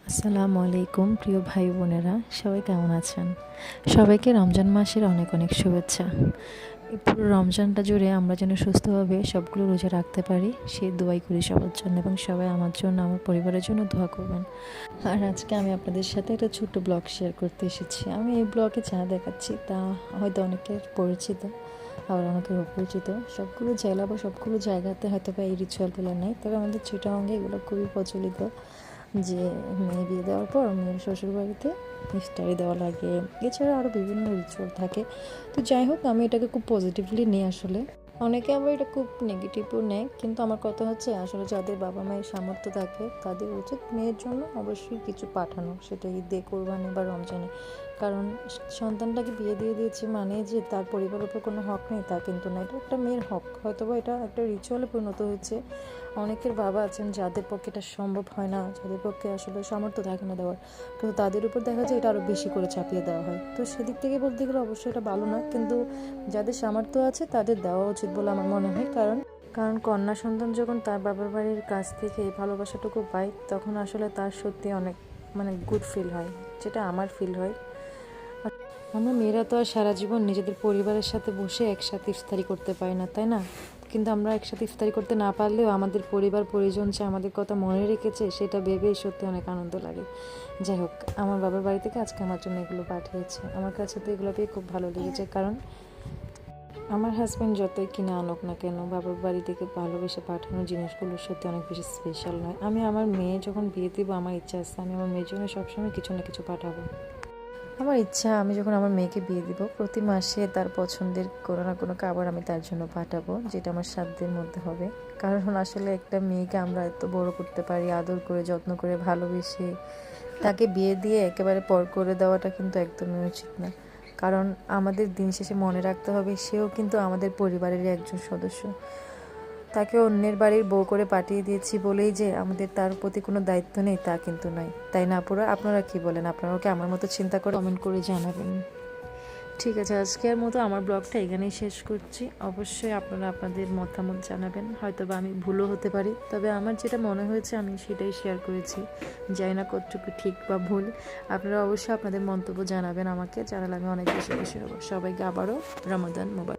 আসসালামু আলাইকুম প্রিয় ভাই বোনেরা, সবাই কেমন আছেন? সবাইকে রমজান মাসের অনেক অনেক শুভেচ্ছা। এই পুরো রমজানটা জুড়ে আমরা যেন সুস্থভাবে সবগুলো রোজা রাখতে পারি, সেই দোয়াই করি সবার জন্য, এবং সবাই আমার জন্য, আমার পরিবারের জন্য দোয়া করবেন। আর আজকে আমি আপনাদের সাথে একটা ছোট্ট ব্লগ শেয়ার করতে এসেছি। আমি এই ব্লগে যা দেখাচ্ছি তা হয়তো অনেকের পরিচিত, আবার অনেকের অপরিচিত। সবগুলো জেলা বা সবগুলো জায়গাতে হয়তো বা এই রিচুয়ালগুলো নেই, তবে আমাদের চিটাগাঙে এগুলো খুবই প্রচলিত যে মেয়ে বিয়ে দেওয়ার পর মেয়ের শ্বশুরবাড়িতে ইফতারি দেওয়া লাগে। এছাড়া আরও বিভিন্ন রিচুয়াল থাকে। তো যাই হোক, আমি এটাকে খুব পজিটিভলি নিই আসলে। অনেকে আবার এটা খুব নেগেটিভও নেয়, কিন্তু আমার কথা হচ্ছে আসলে যাদের বাবা মায়ের সামর্থ্য থাকে তাদের উচিত মেয়ের জন্য অবশ্যই কিছু পাঠানো, সেটা ঈদে, কোরবানি বা রমজানে। কারণ সন্তানটাকে বিয়ে দিয়ে দিয়েছি মানে যে তার পরিবারের উপর কোনো হক নেই, তা কিন্তু না। এটা একটা মেয়ের হক, হয়তো বা এটা একটা রিচুয়ালে পরিণত হয়েছে। অনেকের বাবা আছেন যাদের পক্ষে এটা সম্ভব হয় না, যাদের পক্ষে আসলে সামর্থ্য থাকে না দেওয়ার, কিন্তু তাদের উপর দেখা যায় এটা আরও বেশি করে চাপিয়ে দেওয়া হয়। তো সেদিক থেকে বলতে গেলে অবশ্যই এটা ভালো না, কিন্তু যাদের সামর্থ্য আছে তাদের দেওয়া উচিত বলে আমার মনে হয়। কারণ কারণ কন্যা সন্তান যখন তার বাবার বাড়ির কাছ থেকে এই ভালোবাসাটুকু পায়, তখন আসলে তার সত্যি অনেক গুড ফিল হয়, যেটা আমার ফিল হয়। আমরা মেয়েরা তো আর সারা জীবন নিজেদের পরিবারের সাথে বসে একসাথে ইফতারি করতে পারি না, তাই না? কিন্তু আমরা একসাথে ইফতারি করতে না পারলেও আমাদের পরিবার পরিজন যে আমাদের কথা মনে রেখেছে, সেটা ভেবেই সত্যি অনেক আনন্দ লাগে। যাই হোক, আমার বাবার বাড়ি থেকে আজকে আমার জন্য এগুলো পাঠিয়েছে। আমার কাছে তো এগুলো পেয়ে খুব ভালো লেগেছে, কারণ আমার হাজব্যান্ড যতই কিনে আনুক না কেন, বাবার বাড়ি থেকে ভালোবেসে পাঠানো জিনিসগুলো সত্যি অনেক বেশি স্পেশাল নয়। আমি আমার মেয়ে যখন বিয়ে দিব, আমার ইচ্ছা আছে আমি আমার মেয়ের জন্য সবসময় কিছু না কিছু পাঠাবো। আমার ইচ্ছা, আমি যখন আমার মেয়েকে বিয়ে দিব, প্রতি মাসে তার পছন্দের কোনো না কোনো খাবার আমি তার জন্য পাঠাবো, যেটা আমার সাধ্যের মধ্যে হবে। কারণ আসলে একটা মেয়েকে আমরা এত বড় করতে পারি, আদর করে, যত্ন করে, ভালোবেসে তাকে বিয়ে দিয়ে একেবারে পর করে দেওয়াটা কিন্তু একদমই উচিত না। কারণ আমাদের দিন শেষে মনে রাখতে হবে, সেও কিন্তু আমাদের পরিবারেরই একজন সদস্য। তাকে অন্যের বাড়ির বউ করে পাঠিয়ে দিয়েছি বলেই যে আমাদের তার প্রতি কোনো দায়িত্ব নেই, তা কিন্তু নয়। তাই না আপুরা? আপনারা কি বলেন? আপনারাও কি আমার মতো চিন্তা করে কমেন্ট করে জানাবেন। ঠিক আছে, আজকের মতো আমার ব্লগটা এখানেই শেষ করছি। অবশ্যই আপনারা আপনাদের মতামত জানাবেন, হয়তো বা আমি ভুলও হতে পারি, তবে আমার যেটা মনে হয়েছে আমি সেটাই শেয়ার করেছি। জানি না কতটুকু ঠিক বা ভুল। আপনারা অবশ্যই আপনাদের মন্তব্য জানাবেন আমাকে, জানালে আমি অনেক বেশি খুশি হব। সবাইকে আবারও রমাদান মোবারক।